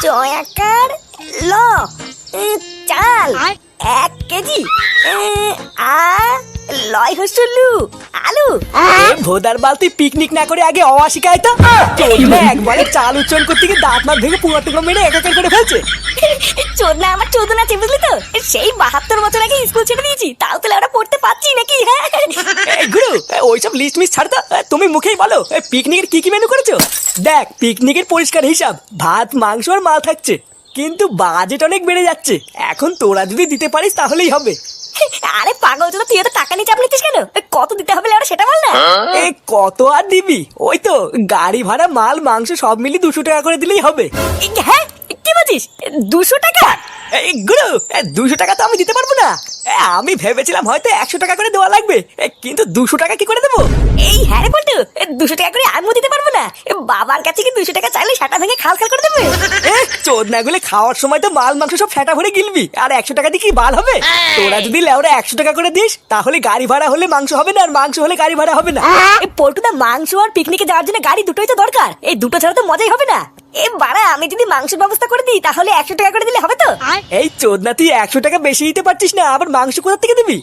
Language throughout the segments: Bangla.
চয়াকার ল চাল 1 কেজি লয় হসুলু আলু। ভোদার বালতি পিকনিক না করে আগে অশিকায় তো একবারে চাল উচ্চারণ করতে গিয়ে দাঁত মাত ভেঙে পুরো টুকরো মেরে একাকার করে ফেলছে। চোদনা আমার চোদনা আছে বুঝলি তো, সেই 72 বছর আগে স্কুল ছেড়ে দিয়েছি, তাও তো ওরা পড়তে পারছি নাকি? হ্যাঁ গুরু ওইসব লিস্ট মিস ছাড় তো, তুমি মুখেই বলো পিকনিকের কি কি মেনু করেছো। দেখ পিকনিকের পরিষ্কার হিসাব, ভাত মাংস আর মাল থাকছে, কিন্তু বাজেট অনেক বেড়ে যাচ্ছে। এখন তোরা যদি দিতে পারিস তাহলেই হবে। আরে পাগল চোদা, তুই তো টাকা নিয়ে চাপ নিচ্ছিস কেন? কত দিতে হবে ওরা সেটা বল না। কত আর দিবি, ওই তো গাড়ি ভাড়া মাল মাংস সব মিলিয়ে 200 টাকা করে দিলেই হবে। হ্যাঁ কি বলছিস, 200 টাকা? গুরু 200 টাকা তো আমি দিতে পারবো না। আমি ভেবেছিলাম হয়তো 100 টাকা করে দেওয়া লাগবে, কিন্তু 200 টাকা কি করে দেবো? এই হ্যাঁ রে বলটু, 200 টাকা করে আমিও দিতে পারবো না। বাবার কাছে কি 200 টাকা চাইলে সেটা ভেঙে খাল খাল করে দেবে? চোদনা গুলো খাওয়ার সময় তো মাল মাংস সব ফেটা ভরে গিলবি, আর 100 টাকা দিয়ে কি বাল হবে? তোরা যদি লেওরা 100 টাকা করে দিস তাহলে গাড়ি ভাড়া হলে মাংস হবে না, আর মাংস হলে গাড়ি ভাড়া হবে না। পল্টুদা মাংস আর পিকনিকে যাওয়ার জন্য গাড়ি দুটোই তো দরকার, এই দুটো ছাড়া তো মজাই হবে না। বাড়া আমি যদি মাংসের ব্যবস্থা করে দিই তাহলে 100 টাকা করে দিলে হবে তো? এই চোদনা তুই 100 টাকা বেশি দিতে পারছিস না, আবার মাংস কোথা থেকে দিবি?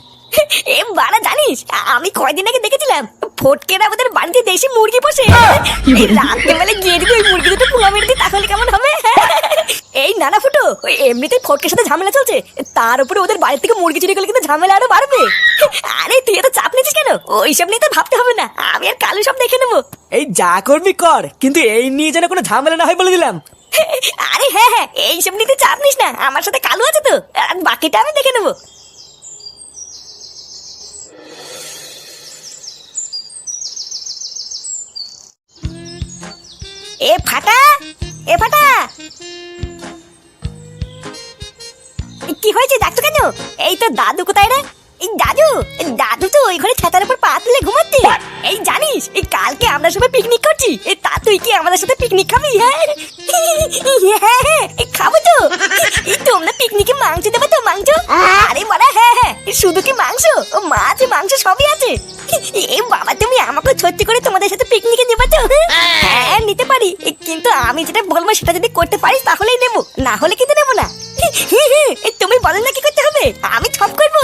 বাড়া জানিস আমি কয়দিন আগে দেখেছিলাম ফটকেরা আমাদের বাড়িতে দেশি মুরগি পোষে। রাত্রেবেলা গিয়ে যদি ওই মুরগি দুটো পুঙ্গা মেরে দিই তাহলে কেমন হবে? এই নানা ফুটো, ওই এমনিতেই ফটকের সাথে ঝামেলা চলছে, তার উপরে ওদের বাড়ি থেকে মুরগি চুরি করলে কিন্তু ঝামেলা আরো বাড়বে। আরে তুই এত চাপ নিচ্ছিস কেন? ওইসব নিয়ে তো ভাবতে হবে না, আমি আর কালু সব দেখে নেবো। এই যা করবি কর, কিন্তু এই নিয়ে যেন কোনো ঝামেলা না হয় বলে দিলাম। আরে হ্যাঁ হ্যাঁ এইসব নিয়ে তুই চাপ নিস না, আমার সাথে কালু আছে তো, আর বাকিটা আমি দেখে নেবো। এ ফাটা, এ ফাটা, কি হয়েছে ডাকছো কেন? এই তো দাদু কোথায় রে? এই দাদু, দাদু তো ওই ঘরে ছাতার উপর পা তুলে ঘুমাচ্ছে। এই জানিস এই কালকে আমরা সবাই পিকনিক করছি, তা তুই কি আমাদের সাথে পিকনিক খাবি? হ্যাঁ হ্যাঁ খাবো তো। তোমরা পিকনিকে মাংস দেবে তো? মাংস? আরে বড়া হ্যাঁ হ্যাঁ, শুধু কি মাংস, মাছ মাংস সবই আছে। এই বাবা তুমি আমাকে সত্যি করে তোমাদের সাথে পিকনিকে নেবে তো? হ্যাঁ নিতে পারি, কিন্তু আমি যেটা বলবো সেটা যদি করতে পারিস তাহলেই নেবো, না হলে কিন্তু নেবো না। তুমি বলো না কি করতে হবে, আমি সব করবো।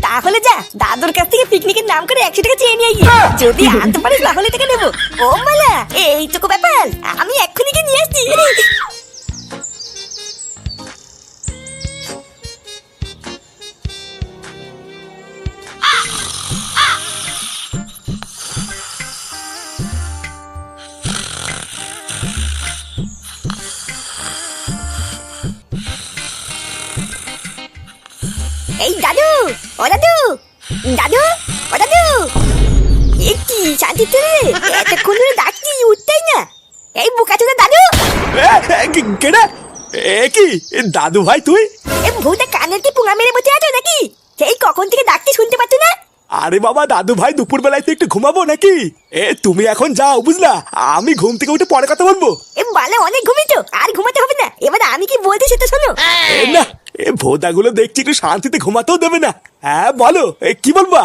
তাহলে যা দাদুর কাছ থেকে পিকনিকের নাম করে 100 টাকা চেয়ে নিয়ে আয়, যদি আনতে পারিস তাহলে থেকে নেবো। ও মালা এইটুকু ব্যাপার, আমি এক্ষুনি গিয়ে নিয়ে আসছি। এই দাদু, ও দাদু, দাদু, ও দাদু, এ কি শান্তি তো রে, এতক্ষণ ধরে ডাকছি উঠতেই না। এই বোকা চোদা দাদু। কেডা? এ কি দাদু ভাই তুই? এ ভূতে কানের কি পুঙ্গা মেরে বসে আছো নাকি? সেই কখন থেকে ডাকছি শুনতে পাচ্ছ না? আরে বাবা দাদু ভাই দুপুর বেলায় তো একটু ঘুমাবো নাকি? তুমি এখন যাও বুঝলা, আমি ঘুম থেকে উঠে পরে কথা বলবো। বালে অনেক ঘুমিয়েছো, আর ঘুমাতে হবে না, এবার আমি কি বলছি সেটা শোনো। না ভোদাগুলো দেখছি একটু শান্তিতে ঘুমাতেও দেবে না। হ্যাঁ বলো কি বলবা?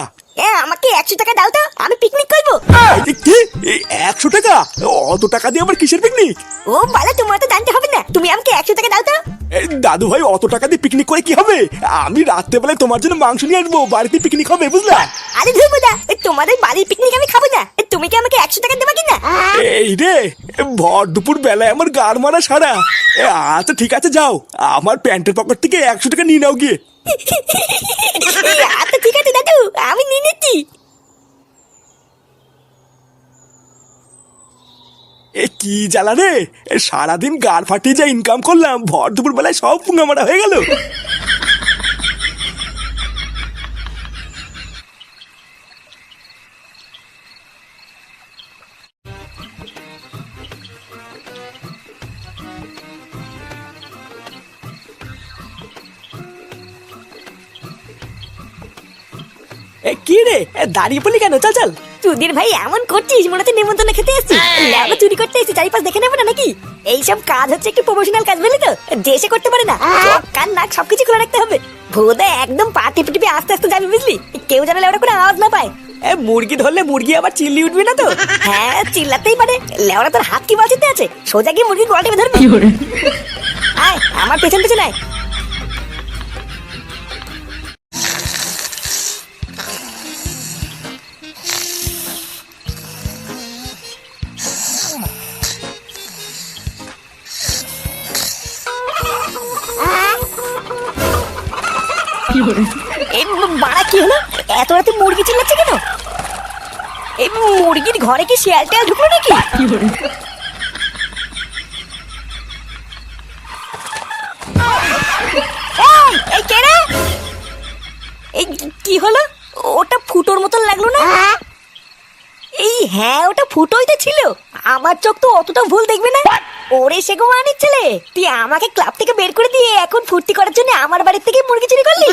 আমাকে 100 টাকা দাও তো, আমি পিকনিক করবো। কি 100 টাকা? অত টাকা দিয়ে আমার কিসের পিকনিক? ও বালে তোমার তো জানতে হবে না, তুমি আমাকে 100 টাকা দাও তো। দাদু ভাই অত টাকা দিয়ে পিকনিক করে কি হবে? আমি রাত্রেবেলায় তোমার জন্য মাংস নিয়ে আসবো, বাড়িতে পিকনিক হবে বুঝলা। আরে ধুরবুদা, তোমাদের বাড়ির পিকনিক আমি খাবো না, তুমি কি আমাকে 100 টাকা দেবা কিনা? এই রে ভর দুপুর বেলায় আমার গাড় মারা সারা। আচ্ছা ঠিক আছে যাও, আমার প্যান্টের পকেট থেকে 100 টাকা নিয়ে নাও গিয়ে। আচ্ছা ঠিক আছে দাদু, আমি নিয়ে নিচ্ছি। কি জ্বালা রে, সারাদিন গাড় ফাটিয়ে যা ইনকাম করলাম, ভর দুপুর বেলায় সব পুঙ্গা মারা হয়ে গেল। কি রে দাঁড়িয়ে পড়লি কেন? চল চল। চুদির ভাই এমন করছিস মনে হচ্ছে নেমন্তন্ন খেতে এসেছিস, ল্যাবো চুরি করতে এসেছিস, চারিপাশ দেখে নেবো না নাকি? এইসব কাজ হচ্ছে একটু প্রফেশনাল কাজ বুঝলি তো, দেশে করতে পারে না, চোখ কান নাক সবকিছু খুলে রাখতে হবে। ভোদা একদম পা টিপে টিপে আস্তে আস্তে যাবি বুঝলি, কেউ যেন লেওড়া করে আওয়াজ না পায়। মুরগি ধরলে মুরগি আবার চিল্লি উঠবি না তো? হ্যাঁ চিল্লাতেই পারে, লেওড়া তোর হাত কি বাঁচিতে আছে, সোজা গিয়ে মুরগি গলা টিপে ধরবি। আয় আমার পেছন পেছন আয়। এই বাড়া কি হলো? এত রাতে মুরগি চিল্লাচ্ছে কেন? এই মুরগির ঘরে কি শিয়াল টিয়াল ঢুকলো নাকি? এই কে রে? এই কি হলো? ওটা ফুটোর মতন লাগলো না? এই হ্যাঁ, ওটা ফুটোই তো ছিল। আমার চোখ তো অতটা ভুল দেখবে না। ওরে সে গোমানির ছেলে, তুই আমাকে ক্লাব থেকে বের করে দিয়ে এখন ফুর্তি করার জন্য আমার বাড়ির থেকে মুরগি চুরি করলি?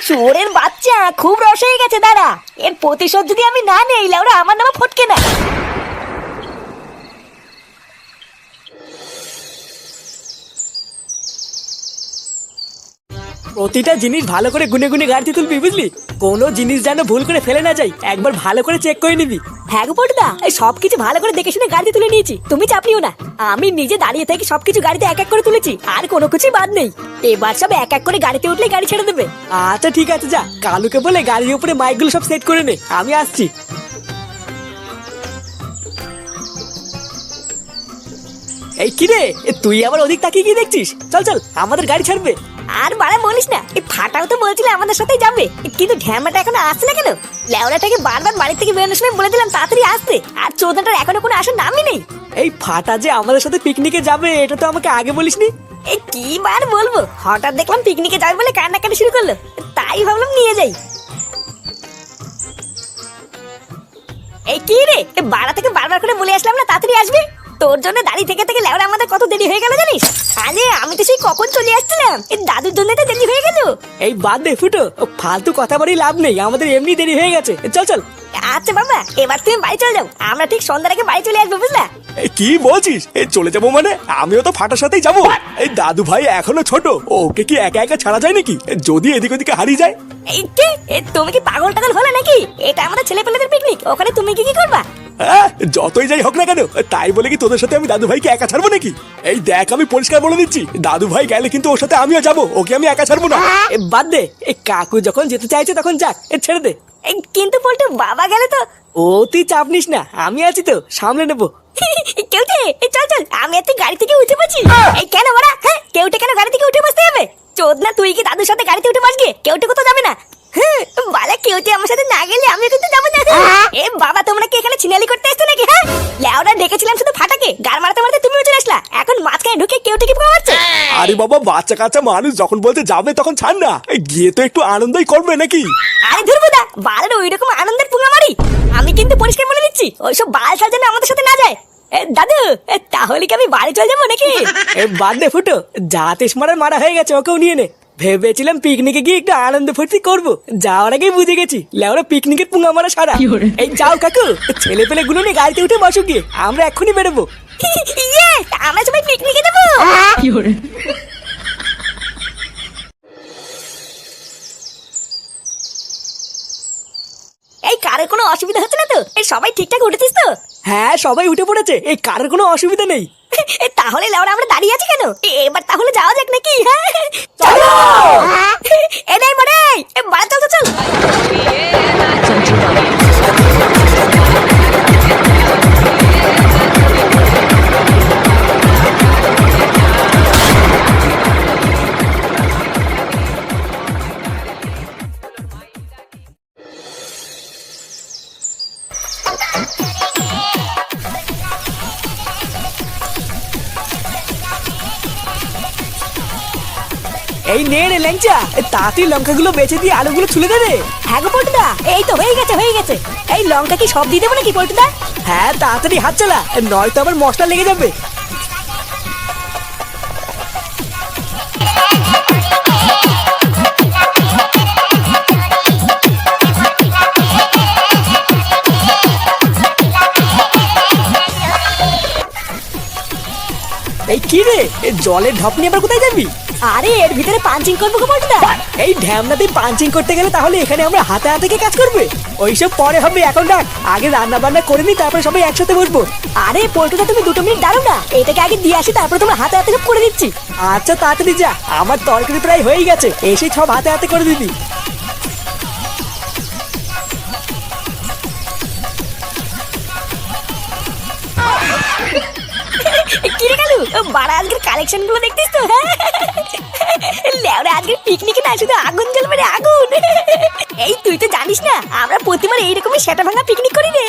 চোরের বাচ্চা, খুব রস হয়ে গেছে। দাঁড়া, এর প্রতিশোধ যদি আমি না নেই, ওরা আমার নামে ফটকে না। প্রতিটা জিনিস ভালো করে গুনে গুনে গাড়িতে তুলবি, বুঝলি? কোনো জিনিস যেন ভুল করে ফেলে না যাই, একবার ভালো করে চেক করে নিবি। হ্যাঁ গো পটুদা, এই সবকিছু ভালো করে দেখে শুনে গাড়িতে তুলে নিয়েছি, তুমি চাপ নিও না। আমি নিজে দাঁড়িয়ে থেকে সবকিছু গাড়িতে এক এক করে তুলেছি, আর কোনো কিছুই বাদ নেই। এবার সব এক এক করে গাড়িতে উঠলে গাড়ি ছেড়ে দেবে। আচ্ছা ঠিক আছে, যা কালুকে বলে গাড়ির উপরে মাইকগুলো সব সেট করে নে, আমি আসছি। এই কিরে, তুই আবার ওদিক তাকিয়ে কি দেখছিস? চল চল, আমাদের গাড়ি ছাড়বে। আর বাড়া বলিস না, এই ফাটাও তো বলছিল আমাদের সাথেই যাবে, কিন্তু ঢ্যামাটা এখনো আসছে না কেন? লেওড়াটাকে বারবার বাড়ি থেকে বেরোনোর সময় বলে দিলাম তাড়াতাড়ি আসতে, আর চোদনাটার এখনো কোনো আসার নামই নেই। এই ফাটা যে আমাদের সাথে পিকনিকে যাবে, এটা তো আমাকে আগে বলিসনি। এই কি বার বলবো, হঠাৎ দেখলাম পিকনিকে যাবে বলে কান্নাকাটি শুরু করলো, তাই ভাবলাম নিয়ে যাই। এই কি রে, বাড়া থেকে বারবার করে বলে আসলাম না তাড়াতাড়ি আসবে? তোর জন্য দাঁড়িয়ে থেকে থেকে লেওড়া আমাদের কত দেরি হয়ে গেল জানিস? আরে আমি তো সেই কখন চলে আসছিলাম, এই দাদুর জন্য তো দেরি হয়ে গেল। এই বাদ দে ফুটো, ফালতু কথা বলেই লাভ নেই, আমাদের এমনি দেরি হয়ে গেছে। চল চল। আচ্ছা বাবা, এবার তুমি বাড়ি চলে যাও, আমরা ঠিক সন্ধ্যার আগে বাড়ি চলে আসবো, বুঝলা? কি বলছিস? এই চলে যাবো মানে? আমিও তো ফাটার সাথেই যাবো। এই দাদু ভাই এখনো ছোট, ওকে কি একা একা ছাড়া যায় নাকি? যদি এদিক ওদিকে হারিয়ে যায়। এই কি, তুমি কি পাগল টাগল হলে নাকি? এটা আমাদের ছেলেপেলেদের পিকনিক, ওখানে তুমি কি কি করবা? হ্যাঁ, যতই যাই হোক না কেন, তাই বলে কি তোদের সাথে আমি দাদু ভাইকে একা ছাড়বো নাকি? এই দেখ, আমি পরিষ্কার বলে দিচ্ছি, দাদু ভাই গেলে কিন্তু ওর সাথে আমিও যাবো, ওকে আমি একা ছাড়বো না। বাদ দে, এই কাকু যখন যেতে চাইছে তখন যাক, ছেড়ে দে। কিন্তু পল্টু বাবা গেলে তো? ও তুই চাপ নিস না, আমি আছি তো, সামলে নেবো। কেউটে, চল চল, আমি আর তুই গাড়ি থেকে উঠে বসি। এই কেন বড়া, হ্যাঁ কেউটে কেন গাড়ি থেকে উঠে বসতে হবে? চোদনা, তুই কি দাদুর সাথে গাড়িতে উঠে বসবে? কেউটে কোথাও যাবে না। বালা, কেউটে আমার সাথে না গেলে আমিও কিন্তু যাবো না। এ বাবা, তোমরা কি এখানে ছিনালি করতে এসছো নাকি? হ্যাঁ, লেওরা ডেকেছিলাম শুধু ফাটাকে, গার মারতে মারতে তুমিও চলে আসলা, এখন মাঝখানে ঢুকে কেউটে কি পোকা মারছে? আরে বাবা, বাচ্চা কাচ্চা মানুষ যখন বলতে যাবে তখন ছাড় না, এই গিয়ে তো একটু আনন্দই করবে নাকি? আরে ধুরবুদা, বালের ওই রকম আনন্দের পুঙ্গা মারি? আমি কিন্তু পরিষ্কার বলে দিচ্ছি, ওইসব বাল সাল যেন আমাদের সাথে না যায়। দাদু, তাহলে কি আমি বাড়ি চলে যাবো নাকি? বাদ দে ফুটো, যা তেস মারার মারা হয়ে গেছে, ওকেও নিয়ে নে। ভেবেছিলাম পিকনিকে গিয়ে একটু আনন্দ ফুর্তি করবো, যাওয়ার আগেই বুঝে গেছি লেওরা পিকনিকের পুঙ্গা মারা সারা। এই যাও কাকু, ছেলে পেলে গুলো নিয়ে গাড়িতে উঠে বসো গিয়ে, আমরা এক্ষুনি বেরোবো। ইয়ে, আমরা সবাই পিকনিকে যাবো। এই কারের কোনো অসুবিধা হচ্ছে না তো? এই সবাই ঠিকঠাক উঠেছিস তো? হ্যাঁ, সবাই উঠে পড়েছে, এই কারোর কোনো অসুবিধা নেই। তাহলে লেওরা আমরা দাঁড়িয়ে আছি কেন? এবার তাহলে যাওয়া যাক নাকি? হ্যাঁ চলো। এ নাই মানে, বাড়া চল চল। এই নে রে ল্যাংচা, তাড়াতাড়ি লঙ্কাগুলো বেঁচে দিয়ে আলুগুলো ছুলে দে রে। হ্যাঁ গো পল্টুদা, এই তো হয়ে গেছে হয়ে গেছে। এই লঙ্কা কি সব দিয়ে দেবো নাকি পল্টুদা? হ্যাঁ, তাড়াতাড়ি হাত চালা, নয়তো আবার মশলা লেগে যাবে। এই কি রে, জলের ঢপ নিয়ে আবার কোথায় যাবি? আরে এর ভিতরে পাঞ্চিং করবো গো পল্টুদা। এই ঢ্যামনাতে পাঞ্চিং করতে গেলে তাহলে এখানে আমরা হাতে হাতে কে কাজ করবে? ওইসব পরে হবে, এখন ডাক। আগে রান্না বান্না করে নি, তারপরে সবাই একসাথে বসবো। আরে পল্টুদা তুমি 2 মিনিট দাঁড়াও না, এটাকে আগে দিয়ে আসি, তারপরে তোমার হাতে হাতে সব করে দিচ্ছি। আচ্ছা তাড়াতাড়ি যা, আমার তরকারি প্রায় হয়ে গেছে, এসে সব হাতে হাতে করে দিবি। কি রে কালু, বাড়া আজকের কালেকশন গুলো দেখতিস তো? লেওরা আজকের পিকনিকে না শুধু আগুন জ্বলবে রে, আগুন। এই তুই তো জানিস না আমরা প্রতিবার এইরকমই সেটা ভাঙা পিকনিক করি রে।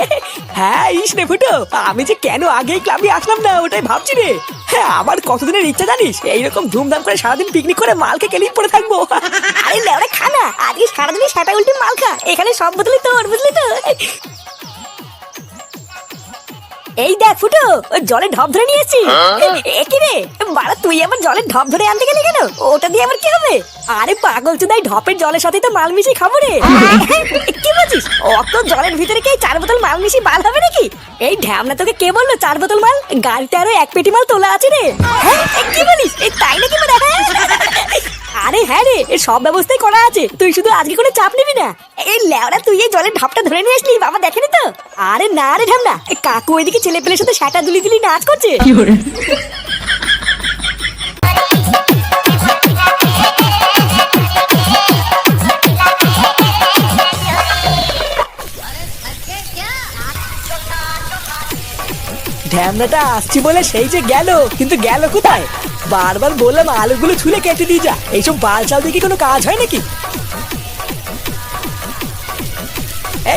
হ্যাঁ ইস রে ফুটো, আমি যে কেন আগেই ক্লাবে আসলাম না ওটাই ভাবছি রে। হ্যাঁ আমার কতদিনের ইচ্ছা জানিস, এইরকম ধুমধাম করে সারাদিন পিকনিক করে মালকে কেলিয়ে পড়ে থাকবো। আরে লেওরা খানা, আজকে সারাদিনই সেটা উল্টে মাল খা, এখানে সব বোতলই তোর, বুঝলি তো? এই দেখ ফুটো, জলে ঢপ ধরে নিয়েছি। কি রে বাড়া, তুই আমার জলের ঢপ ধরে আনতে গেলি কেন? ওটা দিয়ে আমার কি হবে? আরে পাগল চুদাই, ঢপের জলের সাথে তো মাল মিশিয়ে খাবো রে। কি বলছিস? অত জলের ভিতরে কি 4 বোতল মাল মিশিয়ে বাল হবে নাকি? এই ঢ্যামনা তোকে কে বললো 4 বোতল মাল? গাড়িতে আরো 1 পেটি মাল তোলা আছে রে। কি বলিস? তাই নাকি? আরে হ্যাঁ রে, এর সব ব্যবস্থাই করা আছে, তুই শুধু আজকে কোনো চাপ নিবি না। এই লেওরা তুই এই জলের ঢপটা ধরে নিয়ে আসলি, বাবা দেখেনি তো? আরে না রে ঢামনা, কাকু ওইদিকে ছেলে পেলের সাথে সাটা দুলি দুলি নাচ করছে। ঢ্যামনাটা আসছি বলে সেই যে গেল, কিন্তু গেল কোথায়? বারবার বললাম আলুগুলো ছুলে কেটে দিয়ে যা, এইসব বাল চাল দিয়ে কি কোনো কাজ হয় নাকি?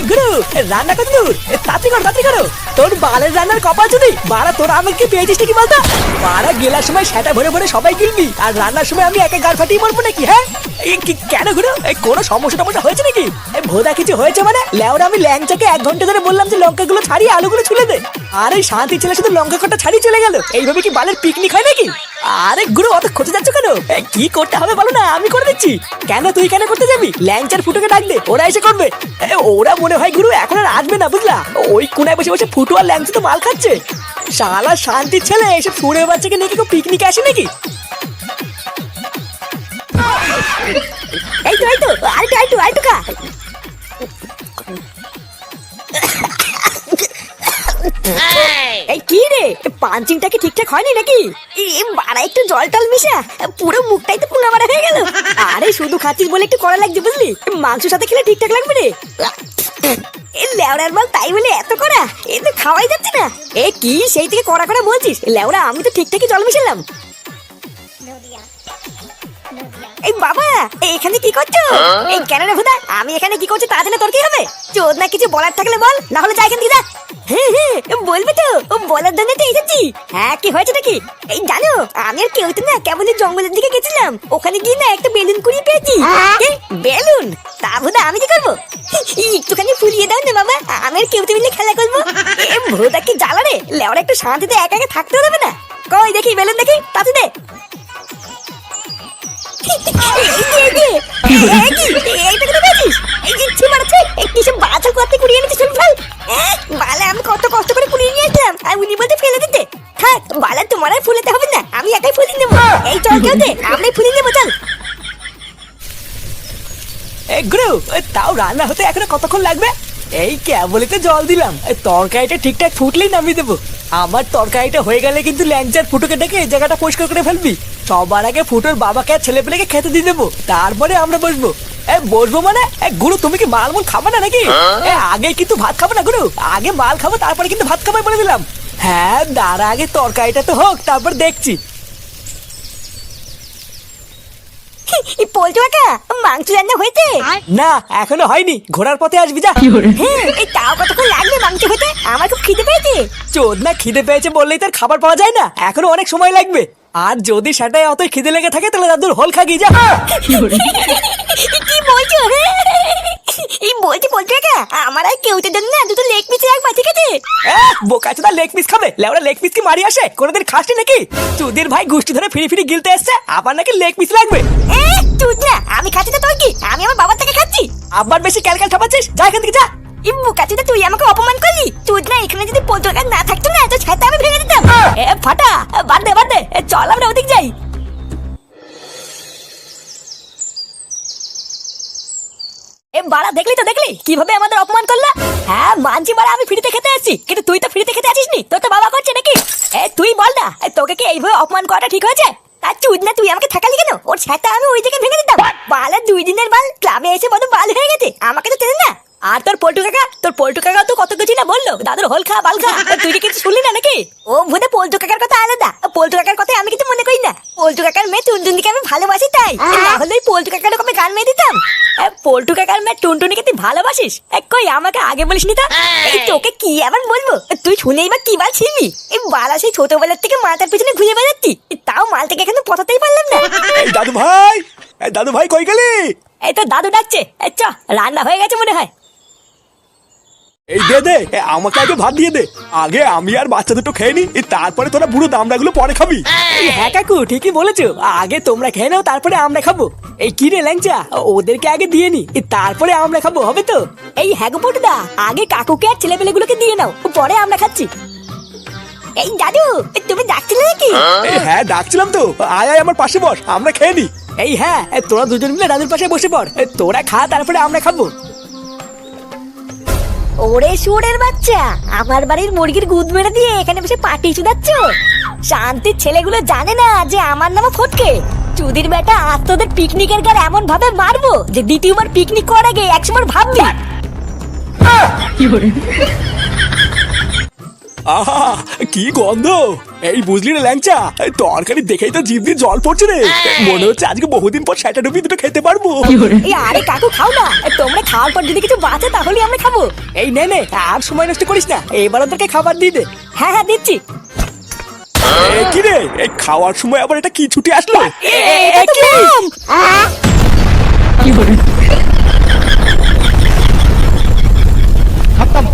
গুরু রান্না কত দূর? তাড়াতাড়ি করো, তোর বালের রান্নার কপাল চুদি। বাড়া তোরা আমাকে পেয়েছিস নাকি বলতো? বাড়া গেলার সময় সেটা ভরে ভরে সবাই গিলবি, আর রান্নার সময় আমি একা গাড় ফাটিয়ে মরবো নাকি? হ্যাঁ কেন গুরু, কোনো সমস্যা টমস্যা হয়েছে নাকি? ভোদা কিছু হয়েছে মানে? লেওরা আমি ল্যাংচাকে 1 ঘন্টা ধরে বললাম যে লঙ্কাগুলো ছাড়িয়ে আলুগুলো ছুলে দে, আর এই শান্তি ছেলে শুধু লঙ্কা কটা ছাড়িয়ে চলে গেল। এইভাবে কি বালের পিকনিক হয় নাকি? আরে গুরু অত খোঁজে যাচ্ছ কেন? কি করতে হবে বলো না, আমি করে দিচ্ছি। কেন তুই কেন করতে যাবি? ল্যাংচার ফুটোকে ডাক দে, ওরা এসে করবে। ওরা মনে হয় গুরু এখন আর আসবে না, বুঝলা? ওই কোনায় বসে বসে ফুটো আর ল্যাংচা তো মাল খাচ্ছে। শালা শান্তির ছেলে এসে ফুড়ে বাচ্চাকে নিয়ে কি পিকনিক আসে নাকি? এই তো আরেকটু খা। এই কি রে, পাঞ্চিংটা কি ঠিকঠাক হয়নি নাকি? বাড়া একটু জল টল মিশা, পুরো মুখটাই তো পুনা মারা হয়ে গেল। আরে শুধু খাচ্ছিস বলে একটু করা লাগছে, বুঝলি? মাংসের সাথে খেলে ঠিকঠাক লাগবে রে। লেওড়ার মাল তাই বলে এত করা, এ তো খাওয়াই যাচ্ছে না। এ কি সেই থেকে করা বলছিস? লেওড়া আমি তো ঠিকঠাকই জল মিশালাম। এই বাবা এখানে কি করছো? এই কেন রে ভুদা, আমি এখানে কি করছি তা জেনে তোর কি হবে? চোদ না কিছু বলার থাকলে বল, না হলে যাই এখান থেকে যা। বলবি তো, বলার জন্য তো এসেছি। হ্যাঁ কি হয়েছে নাকি? এই জানো আমি আর কেউ তো না কেমন জঙ্গলের দিকে গেছিলাম, ওখানে গিয়ে না একটা বেলুন কুড়িয়ে পেয়েছি। বেলুন? তা ভুদা আমি কি করবো? একটুখানি ফুলিয়ে দাও না বাবা, আমি আর কেউ তো মিলে খেলা করবো। এ ভুদা কি জ্বালা রে, লেওরা একটু শান্তিতে একা একা থাকতে দেবে না? কই দেখি বেলুন দেখি, তাতে দে। আমি কত কষ্ট করে কুড়িয়ে নিয়ে আসলাম, আর উনি বলতে ফেলে দিতে। থাক বালা, তোমার আর ফুলাতে হবে না, আমি একাই ফুলিয়ে নেবো। এই চল কেউ দে, আমি ফুলিয়ে নেবো, চল। গুরু তাও রান্না হতে এখনো কতক্ষণ লাগবে? এই কেবলই জল দিলাম, তরকারিটা ঠিকঠাক ফুটলেই নামিয়ে দেবো। আমার তরকারিটা হয়ে গেলে কিন্তু ল্যাংচার ফুটোকে ডেকে এই জায়গাটা পরিষ্কার করে ফেলবি। সবার আগে ফুটোর বাবাকে আর ছেলে পেলেকে খেতে দিয়ে দেবো, তারপরে আমরা বসবো। বসবো মানে? গুরু তুমি কি মাল খাবো না নাকি? আগে কিন্তু ভাত খাবো না গুরু, আগে মাল খাবো তারপরে কিন্তু ভাত খাবো বলে দিলাম। হ্যাঁ দাঁড়া, আগে তরকারিটা তো হোক, তারপর দেখছি। পল্টু কাকা মাংস রান্না হয়েছে? না এখনো হয়নি, ঘোড়ার পথে আসবি যা। এই তাও কতক্ষণ লাগবে মাংস হতে? আমার খুব খিদে পেয়েছে। চোদ না খিদে পেয়েছে বললেই তার খাবার পাওয়া যায় না, এখনো অনেক সময় লাগবে। আর যদি সেটাই অতই খিদে লেগে থাকে তাহলে দাদুর হোল খাগিয়ে যা। কি বলছো? এই বলছি পল্টু কাকা, আমার আর কেউতে দেন না, 2টো লেগ পিস রাখবা, ঠিক আছে? বোকাচোদা লেগ পিস খাবে? লেওরা লেগ পিস কি মারি আসে? কোনোদিন খাসনি নাকি? চুদির ভাই গুষ্টি ধরে ফিরি ফিরি গিলতে এসছে, আবার নাকি লেগ পিস লাগবে? চুদ না, আমি খাচ্ছি তো, তোর কি? আমি আমার বাবার থেকে খাচ্ছি। আবার বেশি ক্যালকাল ঠাপাচ্ছিস, যা এখান থেকে যা। বোকাচোদা তুই আমাকে অপমান করলি। চুদ না, এখানে যদি পল্টু কাকা না থাকতো না, তো ছাতা আমি ভেঙে দিতাম। ফাটা, বাদ দে, চল আমরা ওদিক যাই। বাড়া দেখলি তো দেখলি কিভাবে আমাদের অপমান করলা। হ্যাঁ মানছি বাড়া আমি ফ্রিতে খেতে আসছি, কিন্তু তুই তো ফ্রিতে খেতে আসিস নি, তোর তো বাবা করছে নাকি? তুই বল না তোকে কি এইভাবে অপমান করাটা ঠিক হয়েছে? তার চুদ না তুই আমাকে থাকালি কেন? ওর ছাতা আমি ওই দিকে ভেঙে দিতাম। বালা 2 দিনের বাল ক্লাবে এসে বড় বাল হয়ে গেছে, আমাকে তো চেনে না। আর তোর পল্টু কাকা তো কত কিছু না বললো, দাদুর হোল খা বাল খা, তুই কি কিছু শুনলি না নাকি? ও ভুদে পল্টু কাকার কথা আলাদা, পল্টু কাকার কথা আমি কিছু মনে করি না। পল্টু কাকার মেয়ে টুনটুনিকে আমি ভালোবাসি, তাই না হলে ওই পল্টু কাকার ওকে গান মেয়ে দিতাম। পল্টু কাকার মেয়ে টুনটুনিকে তুই ভালোবাসিস? কই আমাকে আগে বলিসনি তো। এই তোকে কি আবার বলবো, তুই শুনেই বা কি বাল ছিড়বি? এই বালা সেই ছোটবেলার থেকে মাথার পিছনে ঘুরে বেড়াচ্ছি, তাও মাল থেকে এখানে পথাতেই পারলাম না। এই দাদু ভাই কই গেলি? এই তো দাদু ডাকছে, চ রান্না হয়ে গেছে মনে হয়। এই দে আমাকে আগে ভাত দিয়ে দে, আগে আমি আর বাচ্চা দুটো খেয়ে নি, তারপরে তোরা বুড়ো দামড়াগুলো পরে খাবি। হ্যাঁ কাকু ঠিকই বলেছো, আগে তোমরা খেয়ে নাও তারপরে আমরা খাবো। এই কি রে ল্যাংচা, ওদেরকে আগে দিয়ে নি তারপরে আমরা খাবো, হবে তো? এই হ্যাগো পটুদা, আগে কাকুকে আর ছেলেপেলেগুলোকে দিয়ে নাও, পরে আমরা খাচ্ছি। এই দাদু তুমি ডাকছিলে নাকি? হ্যাঁ ডাকছিলাম তো, আয় আয় আমার পাশে বস, আমরা খেয়ে নি। এই হ্যাঁ তোরা দুজন মিলে দাদুর পাশে বসে পড়, তোরা খা তারপরে আমরা খাবো। ওরে শুয়োরের বাচ্চা, আমার বাড়ির মুরগির গুদ মেরে দিয়ে এখানে বসে পাটি চুদাচ্ছ? শান্তির ছেলেগুলো জানে না যে আমার নাম ফটকে। চুদির বেটা, আজ তোদের পিকনিকের গার এমন ভাবে মারবো যে দ্বিতীয়বার পিকনিক করার আগে 100 বার ভাববি। আহা কি গন্ধ! এই বুঝলি রে ল্যাংচা, এই তরকারি দেখেই তো জিভ দিয়ে জল পড়ছে রে, মনে হচ্ছে আজকে বহুদিন পর সেটা ডুবি দুটো খেতে পারবো। এই আরে কাকু খাও না, তোমরা খাওয়ার পর যদি কিছু বাঁচে তাহলে আমরা খাবো। এই নে নে, আর সময় নষ্ট করিস না, এবার ওদেরকে খাবার দিয়ে দে। হ্যাঁ হ্যাঁ দিচ্ছি। কি রে, এই খাওয়ার সময় আবার এটা কি ছুটি আসলো? এটা তো বোম। खत्म